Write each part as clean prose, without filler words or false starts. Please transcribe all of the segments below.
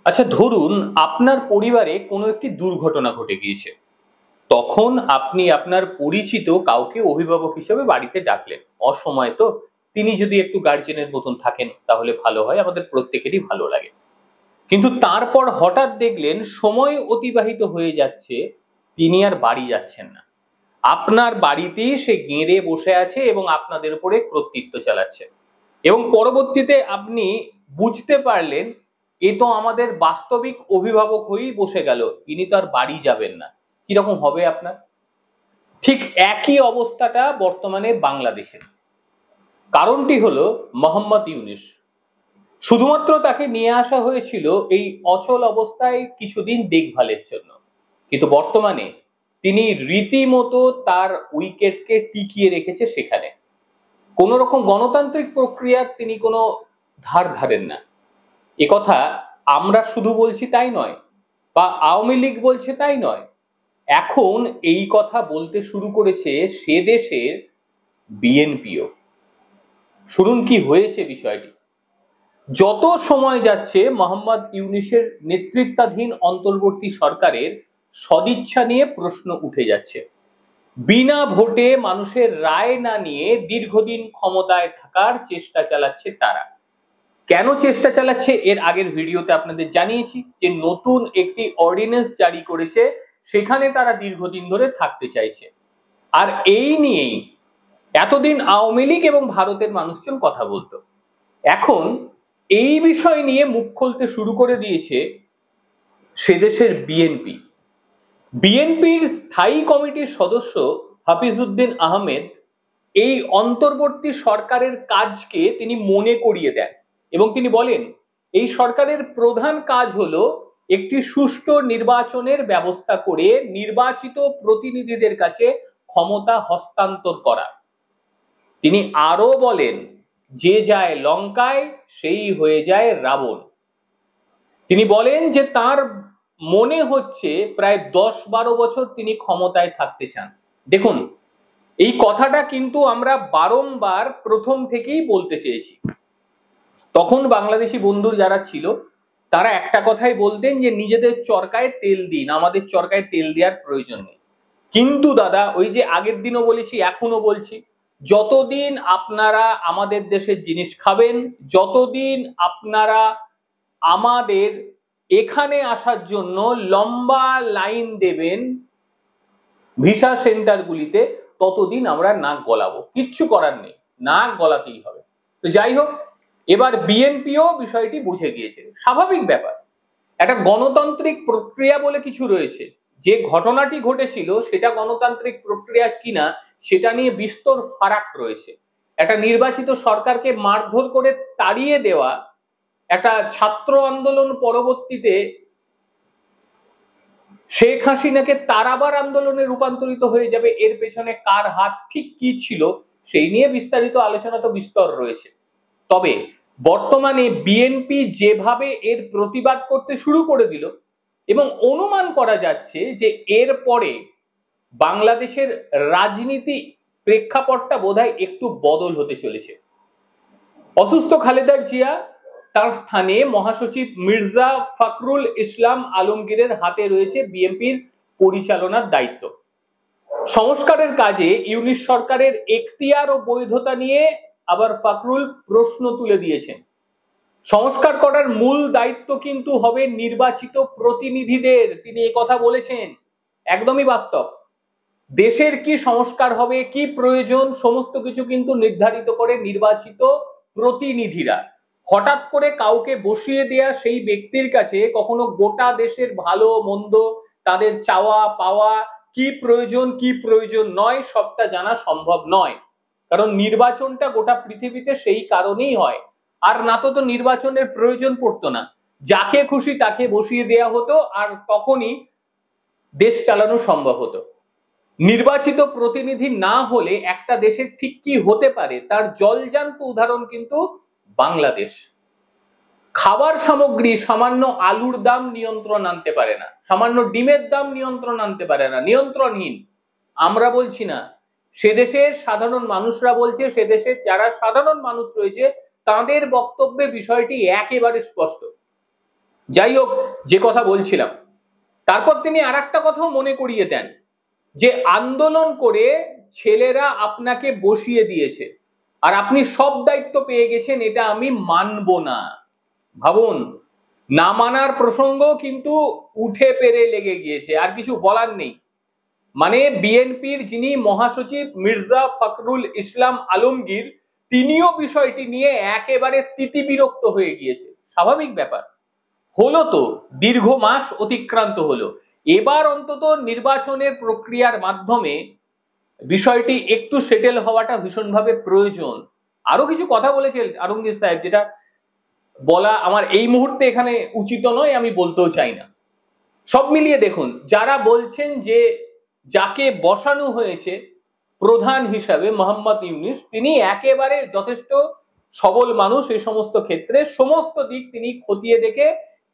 আচ্ছা, ধরুন আপনার পরিবারে কোনো একটি দুর্ঘটনা ঘটে গিয়েছে। তখন আপনি আপনার পরিচিত কাউকে অভিভাবক হিসেবে বাড়িতে ডাকলেন। অসময়ে তো তিনি যদি একটু গার্জেনের মতন থাকেন তাহলে ভালো হয়, আমাদের প্রত্যেকেরই ভালো লাগে। কিন্তু তারপর হঠাৎ দেখলেন সময় অতিবাহিত হয়ে যাচ্ছে, তিনি আর বাড়ি যাচ্ছেন না। আপনার বাড়িতেই সে গেঁড়ে বসে আছে এবং আপনাদের উপরে কর্তৃত্ব চালাচ্ছে। এবং পরবর্তীতে আপনি বুঝতে পারলেন এ তো আমাদের বাস্তবিক অভিভাবক হয়েই বসে গেল, ইনি তো আর বাড়ি যাবেন না। কিরকম হবে আপনার? ঠিক একই অবস্থাটা বর্তমানে বাংলাদেশের। কারণটি হলো মোহাম্মদ ইউনূস। শুধুমাত্র তাকে নিয়ে আসা হয়েছিল এই অচল অবস্থায় কিছুদিন দেখভালের জন্য, কিন্তু বর্তমানে তিনি রীতিমতো তার উইকেটকে টিকিয়ে রেখেছে সেখানে। কোন রকম গণতান্ত্রিক প্রক্রিয়ার তিনি কোনো ধার ধারেন না। একথা আমরা শুধু বলছি তাই নয়, বা আওয়ামী লীগ বলছে তাই নয়, এখন এই কথা বলতে শুরু করেছে সে দেশের বিএনপিও। শুনুন কি হয়েছে বিষয়টি। যত সময় যাচ্ছে মোহাম্মদ ইউনূসের নেতৃত্বাধীন অন্তর্বর্তী সরকারের সদিচ্ছা নিয়ে প্রশ্ন উঠে যাচ্ছে। বিনা ভোটে মানুষের রায় না নিয়ে দীর্ঘদিন ক্ষমতায় থাকার চেষ্টা চালাচ্ছে তারা। কেন চেষ্টা চালাচ্ছে এর আগের ভিডিওতে আপনাদের জানিয়েছি যে নতুন একটি অর্ডিন্যান্স জারি করেছে, সেখানে তারা দীর্ঘদিন ধরে থাকতে চাইছে। আর এই নিয়েই এতদিন আওয়ামী লীগ এবং ভারতের মানুষজন কথা বলতো। এখন এই বিষয় নিয়ে মুখ খুলতে শুরু করে দিয়েছে সেদেশের বিএনপি। বিএনপির স্থায়ী কমিটির সদস্য হাফিজউদ্দিন আহমেদ এই অন্তর্বর্তী সরকারের কাজকে তিনি মনে করিয়ে দেন এবং তিনি বলেন এই সরকারের প্রধান কাজ হলো একটি সুষ্ঠু নির্বাচনের ব্যবস্থা করে নির্বাচিত প্রতিনিধিদের কাছে ক্ষমতা হস্তান্তর করা। তিনি আরো বলেন, যে যায় লঙ্কায় সেই হয়ে যায় রাবণ। তিনি বলেন যে তার মনে হচ্ছে প্রায় 10-12 বছর তিনি ক্ষমতায় থাকতে চান। দেখুন, এই কথাটা কিন্তু আমরা বারংবার প্রথম থেকেই বলতে চেয়েছি। তখন বাংলাদেশি বন্ধু যারা ছিল তারা একটা কথাই বলতেন যে নিজেদের চরকায় তেল দিন, আমাদের চরকায় তেল দেওয়ার প্রয়োজন নেই। কিন্তু দাদা, ওই যে আগের দিনও বলেছি এখনো বলছি, যতদিন আপনারা আমাদের দেশের জিনিস খাবেন, যতদিন আপনারা আমাদের এখানে আসার জন্য লম্বা লাইন দেবেন ভিসা সেন্টারগুলিতে, ততদিন আমরা নাক গলাবো। কিচ্ছু করার নেই, নাক গলাতেই হবে। তো যাই হোক, এবার বিএনপিও বিষয়টি বুঝে গিয়েছে। স্বাভাবিক ব্যাপার, একটা গণতান্ত্রিক প্রক্রিয়া বলে কিছু রয়েছে। যে ঘটনাটি ঘটেছিল সেটা গণতান্ত্রিক প্রক্রিয়া কিনা সেটা নিয়ে বিস্তর ফারাক রয়েছে। একটা নির্বাচিত সরকারকে মারধর করে তাড়িয়ে দেওয়া, একটা ছাত্র আন্দোলন পরবর্তীতে শেখ হাসিনাকে তারাবার আন্দোলনে রূপান্তরিত হয়ে যাবে, এর পেছনে কার হাত ঠিক কি ছিল সেই নিয়ে বিস্তারিত আলোচনা তো বিস্তর রয়েছে। তবে বর্তমানে বিএনপি যেভাবে এর প্রতিবাদ করতে শুরু করে দিল এবং অনুমান করা যাচ্ছে যে এর পরে বাংলাদেশের রাজনীতি প্রেক্ষাপটটা বোধহয় একটু বদল হতে চলেছে। অসুস্থ খালেদা জিয়া, তার স্থানে মহাসচিব মির্জা ফখরুল ইসলাম আলমগীরের হাতে রয়েছে বিএনপির পরিচালনার দায়িত্ব। সংস্কারের কাজে ইউনূস সরকারের এখতিয়ার ও বৈধতা নিয়ে আবার ফখরুল প্রশ্ন তুলে দিয়েছেন। সংস্কার করার মূল দায়িত্ব কিন্তু হবে নির্বাচিত প্রতিনিধিদের, তিনি কথা বলেছেন। একদমই বাস্তব। দেশের কি সংস্কার হবে, কি প্রয়োজন, সমস্ত কিছু কিন্তু নির্ধারিত করে নির্বাচিত প্রতিনিধিরা। হঠাৎ করে কাউকে বসিয়ে দেয়া সেই ব্যক্তির কাছে কখনো গোটা দেশের ভালো মন্দ, তাদের চাওয়া পাওয়া, কি প্রয়োজন কি প্রয়োজন নয়, সবটা জানা সম্ভব নয়। কারণ নির্বাচনটা গোটা পৃথিবীতে সেই কারণেই হয়। আর না তো নির্বাচনের প্রয়োজন পড়তো না, যাকে খুশি তাকে বসিয়ে দেয়া হতো আর তখনই দেশ চালানো সম্ভব হতো। নির্বাচিত প্রতিনিধি না হলে একটা দেশের ঠিক কি হতে পারে তার জলজান্ত উদাহরণ কিন্তু বাংলাদেশ। খাবার সামগ্রী, সামান্য আলুর দাম নিয়ন্ত্রণ আনতে পারে না, সামান্য ডিমের দাম নিয়ন্ত্রণ আনতে পারে না, নিয়ন্ত্রণহীন। আমরা বলছি না, সে দেশের সাধারণ মানুষরা বলছে, সে দেশের যারা সাধারণ মানুষ রয়েছে তাদের বক্তব্যে বিষয়টি একেবারে স্পষ্ট। যাই হোক, যে কথা বলছিলাম, তারপর তিনি আর একটা কথাও মনে করিয়ে দেন যে আন্দোলন করে ছেলেরা আপনাকে বসিয়ে দিয়েছে আর আপনি সব দায়িত্ব পেয়ে গেছেন, এটা আমি মানব না। ভাবুন, না মানার প্রসঙ্গ কিন্তু উঠে পেরে লেগে গিয়েছে, আর কিছু বলার নেই। মানে বিএনপির যিনি মহাসচিব মির্জা ফখরুল ইসলাম আলমগীর, তিনিও বিষয়টি নিয়ে একেবারে তিতিবিরক্ত হয়ে গিয়েছে। স্বাভাবিক ব্যাপার, হলো তো, দীর্ঘ মাস অতিক্রান্ত হলো, এবার অন্তত নির্বাচনের প্রক্রিয়ার মাধ্যমে বিষয়টি একটু সেটেল হওয়াটা ভীষণভাবে প্রয়োজন। আরো কিছু কথা বলেছেন আলমগীর সাহেব, যেটা বলা আমার এই মুহূর্তে এখানে উচিত নয়, আমি বলতেও চাই না। সব মিলিয়ে দেখুন, যারা বলছেন যে যাকে বসানো হয়েছে প্রধান হিসাবে মোহাম্মদ ইউনূস, তিনি একেবারে যথেষ্ট সবল মানুষ, এই সমস্ত ক্ষেত্রে সমস্ত দিক তিনি খতিয়ে দেখে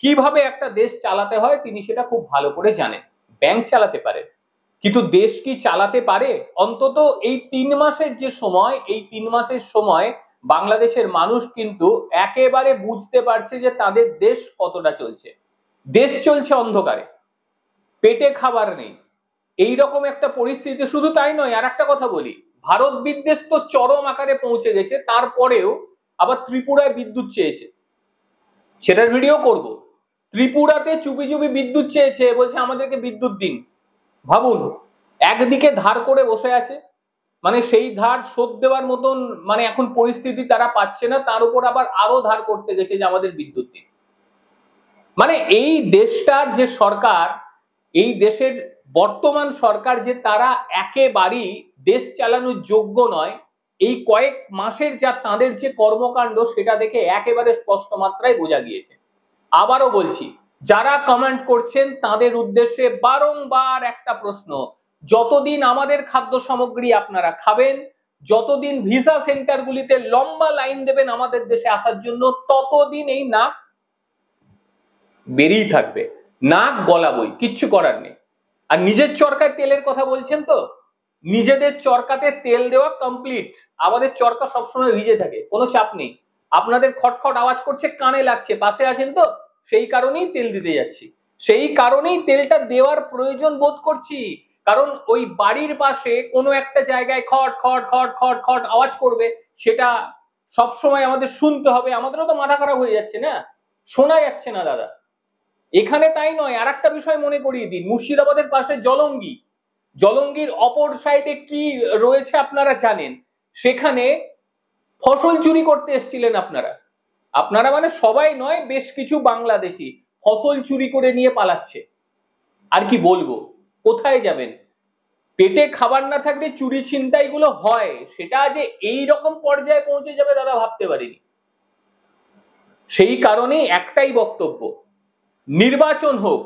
কিভাবে একটা দেশ চালাতে হয় তিনি সেটা খুব ভালো করে জানেন। ব্যাংক চালাতে পারে, কিন্তু দেশ কি চালাতে পারে? অন্তত এই 3 মাসের যে সময়, এই 3 মাসের সময় বাংলাদেশের মানুষ কিন্তু একেবারে বুঝতে পারছে যে তাদের দেশ কতটা চলছে। দেশ চলছে অন্ধকারে, পেটে খাবার নেই, এইরকম একটা পরিস্থিতি। শুধু তাই নয়, আর একটা কথা বলি, ভারত বিদ্বেষ তো চরম আকারে পৌঁছে গেছে, তারপরেও আবার ত্রিপুরায় বিদ্যুৎ চেয়েছে, সেটার ভিডিও করব। ত্রিপুরাতে চুপি চুপি বিদ্যুৎ চেয়েছে, বলছে আমাদেরকে বিদ্যুৎ দিন। ভাবুন, একদিকে ধার করে বসে আছে, মানে সেই ধার শোধ দেওয়ার মতন মানে এখন পরিস্থিতি তারা পাচ্ছে না, তার উপর আবার আরো ধার করতে গেছে যে আমাদের বিদ্যুৎ দিন। মানে এই দেশটার যে সরকার, এই দেশের বর্তমান সরকার, যে তারা একেবারেই দেশ চালানোর যোগ্য নয়, এই কয়েক মাসের যা তাদের যে কর্মকাণ্ড সেটা দেখে একেবারে স্পষ্ট মাত্রায় বোঝা গিয়েছে। আবারও বলছি, যারা কমেন্ট করছেন তাদের উদ্দেশ্যে বারংবার একটা প্রশ্ন, যতদিন আমাদের খাদ্য সামগ্রী আপনারা খাবেন, যতদিন ভিসা সেন্টারগুলিতে লম্বা লাইন দেবেন আমাদের দেশে আসার জন্য, ততদিন এই নাক বেরিয়ে থাকবে, নাক গলাবই, কিচ্ছু করার নেই। আর নিজের চরকায় তেলের কথা বলছেন তো, নিজেদের চরকাতে তেল দেওয়া কমপ্লিট, আমাদের চরকা সবসময় ভিজে থাকে, কোনো চাপ নেই। আপনাদের খটখট আওয়াজ করছে, কানে লাগছে, পাশে আছেন তো, সেই কারণেই তেল দিতে যাচ্ছি, সেই কারণেই তেলটা দেওয়ার প্রয়োজন বোধ করছি। কারণ ওই বাড়ির পাশে কোনো একটা জায়গায় খট খট খট খট খট আওয়াজ করবে, সেটা সবসময় আমাদের শুনতে হবে, আমাদেরও তো মাথা খারাপ হয়ে যাচ্ছে না, শোনা যাচ্ছে না দাদা। এখানে তাই নয়, আর একটা বিষয় মনে করিয়ে দিন, মুর্শিদাবাদের পাশে জলঙ্গি, জলঙ্গির অপর সাইডে কি রয়েছে আপনারা জানেন, সেখানে ফসল চুরি করতে এসেছিলেন আপনারা, আপনারা মানে সবাই নয়, বেশ কিছু বাংলাদেশি ফসল চুরি করে নিয়ে পালাচ্ছে। আর কি বলবো, কোথায় যাবেন? পেটে খাবার না থাকলে চুরি ছিনতাই গুলো হয়, সেটা যে এই রকম পর্যায়ে পৌঁছে যাবে দাদা ভাবতে পারিনি। সেই কারণে একটাই বক্তব্য, নির্বাচন হোক,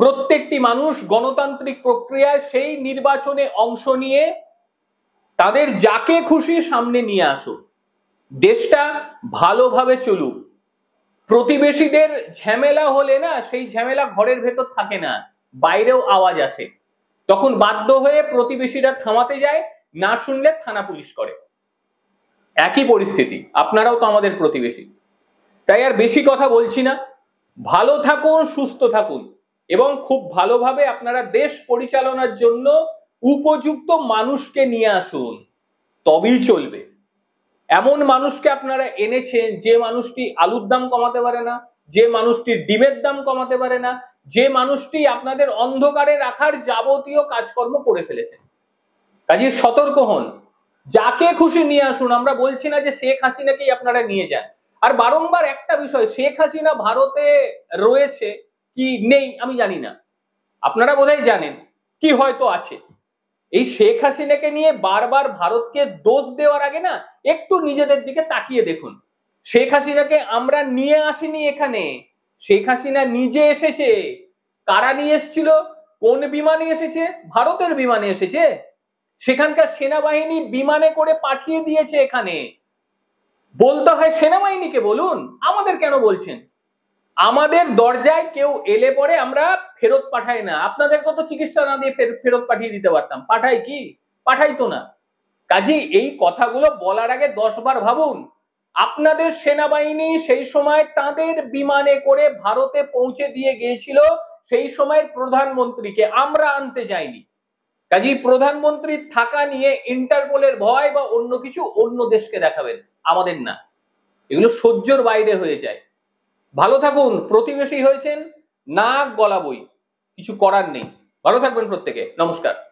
প্রত্যেকটি মানুষ গণতান্ত্রিক প্রক্রিয়ায় সেই নির্বাচনে অংশ নিয়ে তাদের যাকে খুশি সামনে নিয়ে আসুক, দেশটা ভালোভাবে চলুক। প্রতিবেশীদের ঝামেলা হলে না, সেই ঝামেলা ঘরের ভেতর থাকে না, বাইরেও আওয়াজ আসে, তখন বাধ্য হয়ে প্রতিবেশীরা থামাতে যায়, না শুনলে থানা পুলিশ করে। একই পরিস্থিতি, আপনারাও তো আমাদের প্রতিবেশী। তাই আর বেশি কথা বলছি না, ভালো থাকুন, সুস্থ থাকুন, এবং খুব ভালোভাবে আপনারা দেশ পরিচালনার জন্য উপযুক্ত মানুষকে নিয়ে আসুন, তবেই চলবে। এমন মানুষকে আপনারা এনেছেন যে মানুষটি আলুর দাম কমাতে পারে না, যে মানুষটি ডিমের দাম কমাতে পারে না, যে মানুষটি আপনাদের অন্ধকারে রাখার যাবতীয় কাজকর্ম করে ফেলেছেন। কাজে সতর্ক হন, যাকে খুশি নিয়ে আসুন, আমরা বলছি না যে শেখ হাসিনাকেই আপনারা নিয়ে যান। আর বারংবার একটা বিষয়, শেখ হাসিনা ভারতে রয়েছে কি নেই আমি জানি না, আপনারা বোধহয় জানেন কি হয়তো আছে। এই শেখ হাসিনাকে নিয়ে বারবার ভারতকে দোষ দেওয়ার আগে না, একটু নিজেদের দিকে তাকিয়ে দেখুন। শেখ হাসিনাকে আমরা নিয়ে আসিনি এখানে, শেখ হাসিনা নিজে এসেছে। কারা নিয়ে এসেছিল? কোন বিমানে এসেছে? ভারতের বিমানে এসেছে, সেখানকার সেনাবাহিনী বিমানে করে পাঠিয়ে দিয়েছে এখানে। বলতে হয় সেনাবাহিনীকে বলুন, আমাদের কেন বলছেন? আমাদের দরজায় কেউ এলে পরে আমরা ফেরত পাঠাই না, আপনাদের কত চিকিৎসা না দিয়ে ফেরত পাঠিয়ে দিতে পারতাম, পাঠাই কি? পাঠাই তো না। কাজেই এই কথাগুলো বলার আগে 10 বার ভাবুন। আপনাদের সেনাবাহিনী সেই সময় তাদের বিমানে করে ভারতে পৌঁছে দিয়ে গিয়েছিল সেই সময়ের প্রধানমন্ত্রীকে, আমরা আনতে যাইনি। কাজেই প্রধানমন্ত্রীর থাকা নিয়ে ইন্টারপোলের ভয় বা অন্য কিছু অন্য দেশকে দেখাবেন, আমাদের না। এগুলো সহ্যর বাইরে হয়ে যায়। ভালো থাকুন, প্রতিবেশী হয়েছেন নাক গলাবই, কিছু করার নেই। ভালো থাকবেন প্রত্যেকে, নমস্কার।